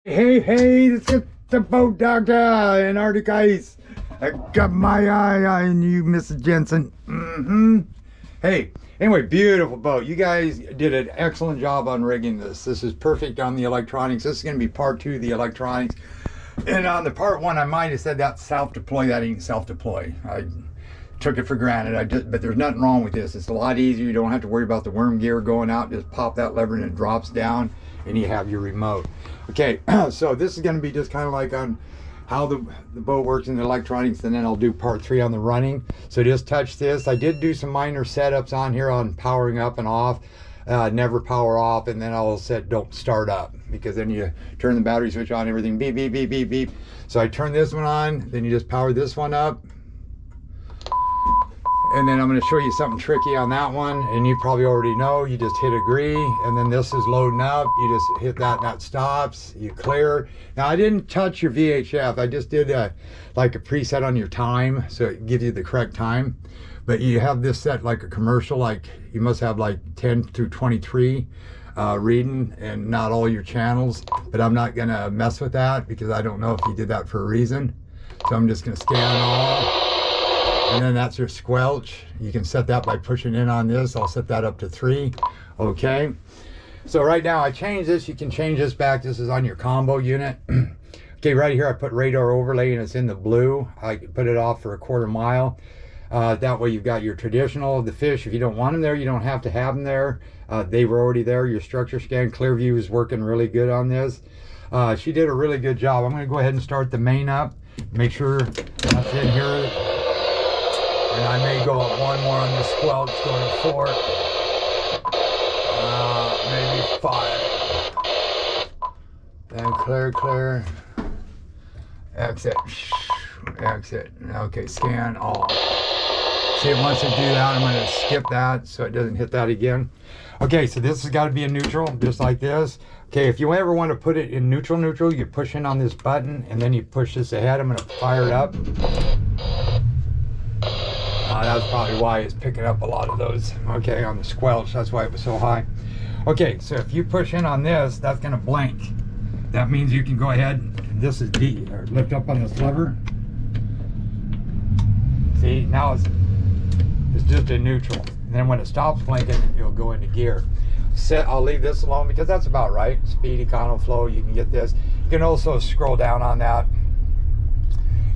Hey, this is the boat doctor in Arctic ice. I got my eye on you, Mrs. Jensen. Hey, anyway, beautiful boat. You guys did an excellent job on rigging this. This is perfect on the electronics. This is going to be part 2 of the electronics. And on the part 1, I might have said that self-deploy. That ain't self-deploy. I took it for granted. But there's nothing wrong with this. It's a lot easier. You don't have to worry about the worm gear going out. Just pop that lever and it drops down, and you have your remote. Okay, so this is going to be just kind of like on how the boat works in the electronics, and then I'll do part 3 on the running. So just touch this. I did do some minor setups on here on powering up and off. Never power off, and then I'll set don't start up, because then you turn the battery switch on, everything beep, beep, beep, beep, beep. So I turn this one on, then you just power this one up. And then I'm going to show you something tricky on that one, and you probably already know. You just hit agree, and then this is loading up. You just hit that and that stops. You clear. Now I didn't touch your VHF. I just did like a preset on your time, so it gives you the correct time. But you have this set like a commercial, like you must have like 10 through 23 reading, and not all your channels. But I'm not going to mess with that, because I don't know if you did that for a reason. So I'm just going to scan all. And then that's your squelch. You can set that by pushing in on this. I'll set that up to 3. Okay. So right now I changed this. You can change this back. This is on your combo unit. Okay, right here I put radar overlay, and it's in the blue. I put it off for 1/4 mile. That way you've got your traditional, the fish. If you don't want them there, you don't have to have them there. They were already there. Your structure scan, Clearview is working really good on this. She did a really good job. I'm going to go ahead and start the main up. Make sure that's in here. And I may go up 1 more on the squelch, going to 4. Maybe 5. Then clear. Exit. Exit. Okay, scan all. See, it wants to do that. I'm going to skip that so it doesn't hit that again. Okay, so this has got to be in neutral, just like this. Okay, if you ever want to put it in neutral, you push in on this button, and then you push this ahead. I'm going to fire it up. That's probably why it's picking up a lot of those. Okay, on the squelch, that's why it was so high. Okay, so if you push in on this, that's going to blink. That means you can go ahead. This is D, or lift up on this lever. See, now it's just in neutral. And then when it stops blinking, it'll go into gear. I'll leave this alone, because that's about right. Speed, econo, flow, you can get this. You can also scroll down on that,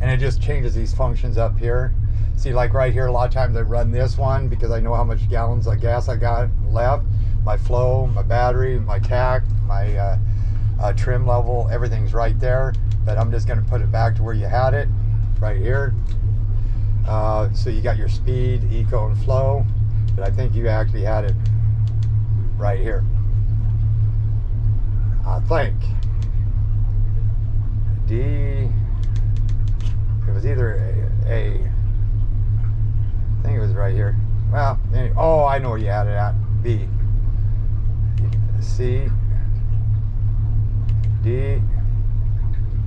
and it just changes these functions up here. See, like right here, a lot of times I run this one because I know how much gallons of gas I got left. My flow, my battery, my tack, my trim level, everything's right there. But I'm just going to put it back to where you had it, right here. So you got your speed, eco, and flow. But I think you actually had it right here. I think. D. It was either A. I think it was right here. Well, anyway, oh, I know where you had it at. B, C, D.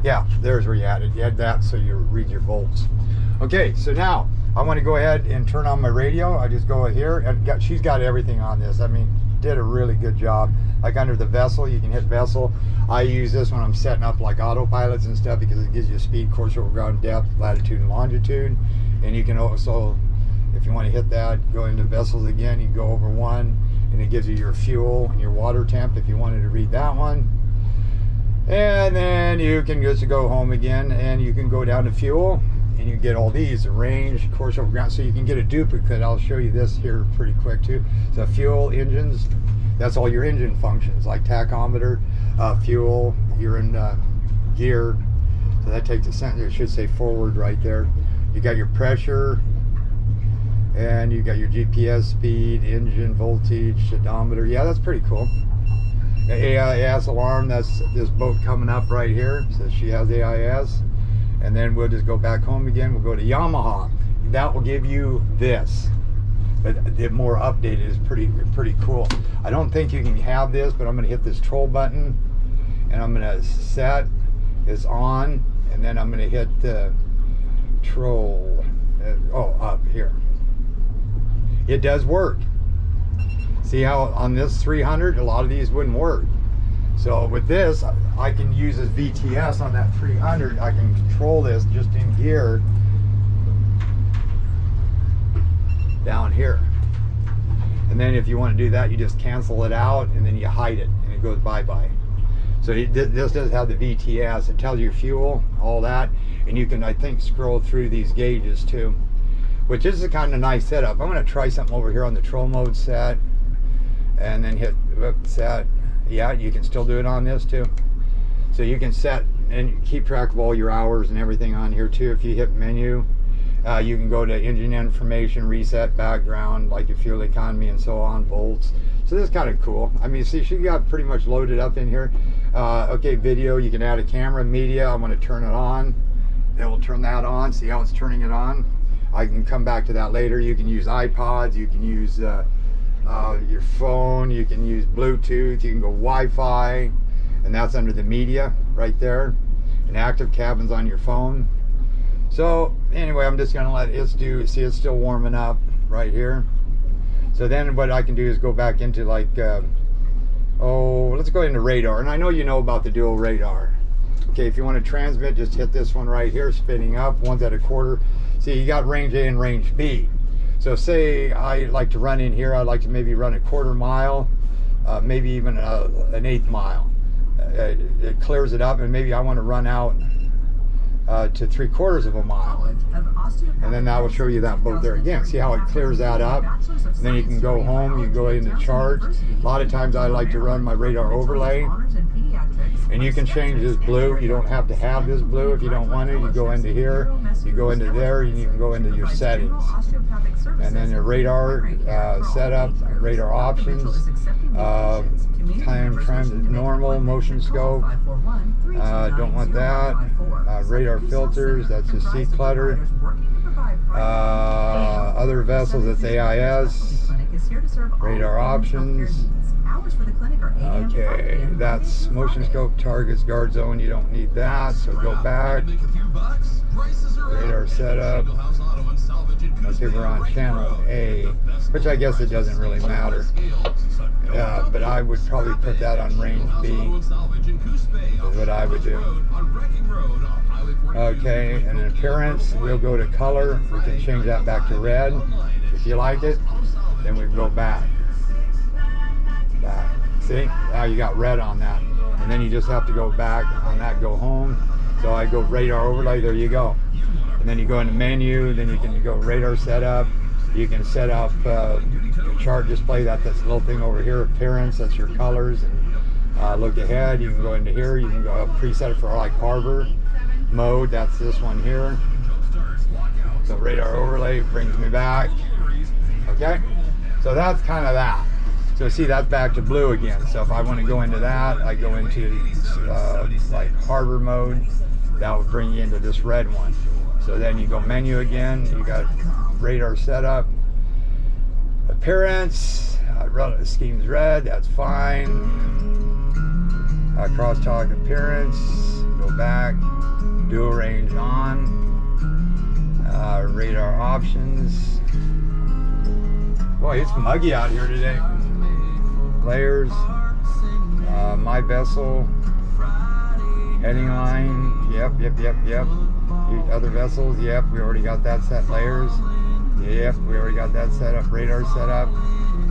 Yeah, there's where you had it. You had that, so you read your volts. Okay, so now I want to go ahead and turn on my radio. I just go here, and she's got everything on this. I mean, did a really good job. Like under the vessel, you can hit vessel. I use this when I'm setting up like autopilots and stuff, because it gives you speed, course over ground, depth, latitude, and longitude. And you can also, if you want to hit that, go into vessels again, you can go over 1, and it gives you your fuel and your water temp if you wanted to read that one. And then you can just go home again, and you can go down to fuel, and you get all these, the range, course over ground, so you can get a duplicate. I'll show you this here pretty quick too. So fuel, engines, that's all your engine functions, like tachometer, fuel, you're in gear. So that takes a sentence, it should say forward right there. You got your pressure, and you got your GPS, speed, engine, voltage, odometer. Yeah, that's pretty cool. AIS alarm, that's this boat coming up right here. So she has AIS. And then we'll just go back home again. We'll go to Yamaha. That will give you this. But the more updated is pretty cool. I don't think you can have this, but I'm going to hit this troll button. And I'm going to set this on. And then I'm going to hit the troll. Up here. It does work. See how on this 300, a lot of these wouldn't work. So with this, I can use this VTS on that 300. I can control this just in gear down here. And then if you want to do that, you just cancel it out and then you hide it and it goes bye-bye. So this does have the VTS. It tells you fuel, all that. And you can, I think, scroll through these gauges too, which is a kind of nice setup. I'm going to try something over here on the troll mode set and then hit set. Yeah, you can still do it on this too. So you can set and keep track of all your hours and everything on here too. If you hit menu, you can go to engine information, reset, background, like your fuel economy and so on, volts. So this is kind of cool. I mean, see, she got pretty much loaded up in here. Okay, video, you can add a camera, media. I'm going to turn it on. It will turn that on. See how it's turning it on? I can come back to that later. You can use iPods, you can use your phone, you can use Bluetooth, you can go Wi-Fi, and that's under the media right there. And active cabin's on your phone. So anyway, I'm just gonna let it do, see it's still warming up right here. So then what I can do is go back into like, let's go into radar. And I know you know about the dual radar. Okay, if you want to transmit, just hit this one right here, spinning up, one's at a quarter. See, you got range A and range B. So say I like to run in here, I'd like to maybe run a quarter mile, maybe even an eighth mile. It clears it up, and maybe I want to run out to 3/4 of a mile. And then that will show you that boat there again. See how it clears that up? And then you can go home, you go into charge. A lot of times I like to run my radar overlay. And you can change this blue. You don't have to have this blue if you don't want to. You go into here, you go into there, and you can go into your settings. And then the radar setup, radar options, time trend normal, motion scope. Don't want that. Radar filters, that's the seat clutter. Other vessels, that's AIS. Radar options. Okay, that's motion scope, targets, guard zone. You don't need that, so go back. Radar setup. Okay, we're on channel A, which I guess it doesn't really matter. But I would probably put that on range B, is what I would do. Okay, and in appearance, we'll go to color. We can change that back to red. If you like it, then we go back. See, now you got red on that. And then you just have to go back on that, go home. So I go radar overlay, there you go. And then you go into menu, then you can go radar setup. You can set up your chart display, that's this little thing over here, appearance, that's your colors. And look ahead, you can go into here, you can go preset for like harbor mode, that's this one here. So radar overlay brings me back. Okay, so that's kind of that. So see, that's back to blue again. So if I want to go into that, I go into like harbor mode. That would bring you into this red one. So then you go menu again. You got radar setup, appearance, scheme's red. That's fine. Crosstalk appearance. Go back. Dual range on. Radar options. Boy, it's muggy out here today. Layers, my vessel, heading line, yep. Other vessels, yep, we already got that set. Layers, yep, we already got that set up. Radar setup,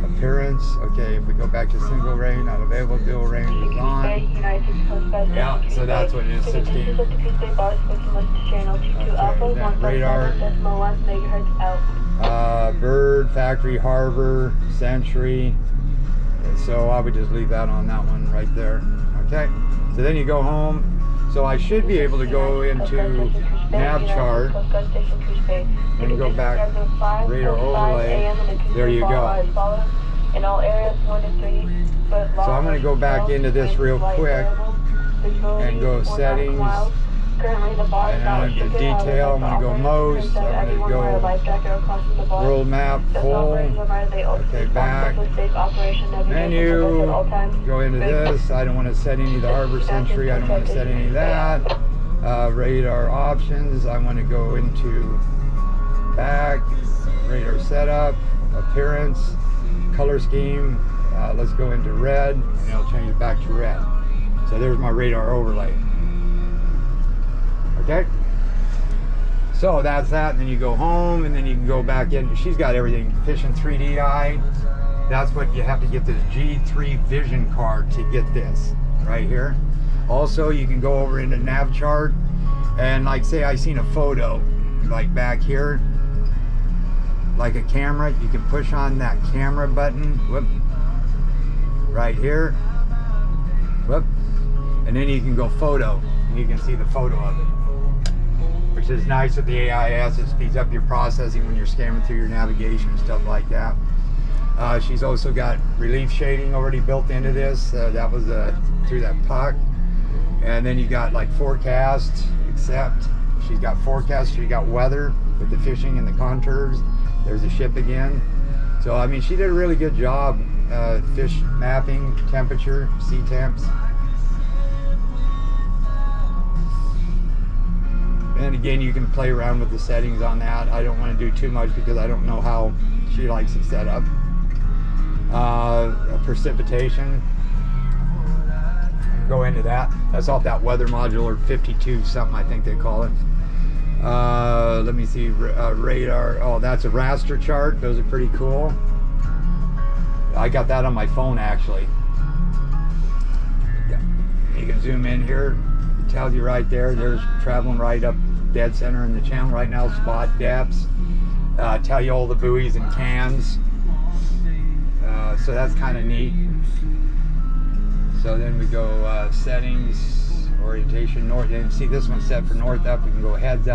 appearance, okay, if we go back to single range, not available, dual range is on. Yeah, so that's what it is, 16. Okay, then radar, bird, factory, harbor, sentry. So I would just leave that on that one right there. Okay, so then you go home. So I should be able to go into nav chart and go back radar overlay. There you go. So I'm going to go back into this real quick and go settings. And I'm going to go detail, I'm going to go most, I'm going to go world map, full, okay, back, menu, go into this, I don't want to set any of the harbor sentry, I don't want to set any of that, radar options, I want to go into back, radar setup, appearance, color scheme, let's go into red, and it'll change it back to red. So there's my radar overlay. Okay. So that's that, and then you go home, and then you can go back in. She's got everything. Fishing 3DI. That's what you have to get, this G3 Vision card to get this right here. Also, you can go over into nav chart, and like say I seen a photo like back here, like a camera, you can push on that camera button, whoop, right here, whoop, and then you can go photo, and you can see the photo of it, which is nice with the AIS. It speeds up your processing when you're scanning through your navigation and stuff like that. She's also got relief shading already built into this. That was through that puck. And then you got like forecast, except she's got forecast, she got weather with the fishing and the contours. There's a ship again. So I mean, she did a really good job. Fish mapping, temperature, sea temps. And again, you can play around with the settings on that. I don't want to do too much because I don't know how she likes it set up. Precipitation, go into that. That's off that weather module, or 52 something I think they call it. Let me see, radar. Oh, that's a raster chart. Those are pretty cool. I got that on my phone actually. You can zoom in here. It tells you right there. There's traveling right up dead center in the channel right now. Spot depths. Tell you all the buoys and cans. So that's kind of neat. So then we go settings, orientation, north. And see this one's set for north up. We can go heads up.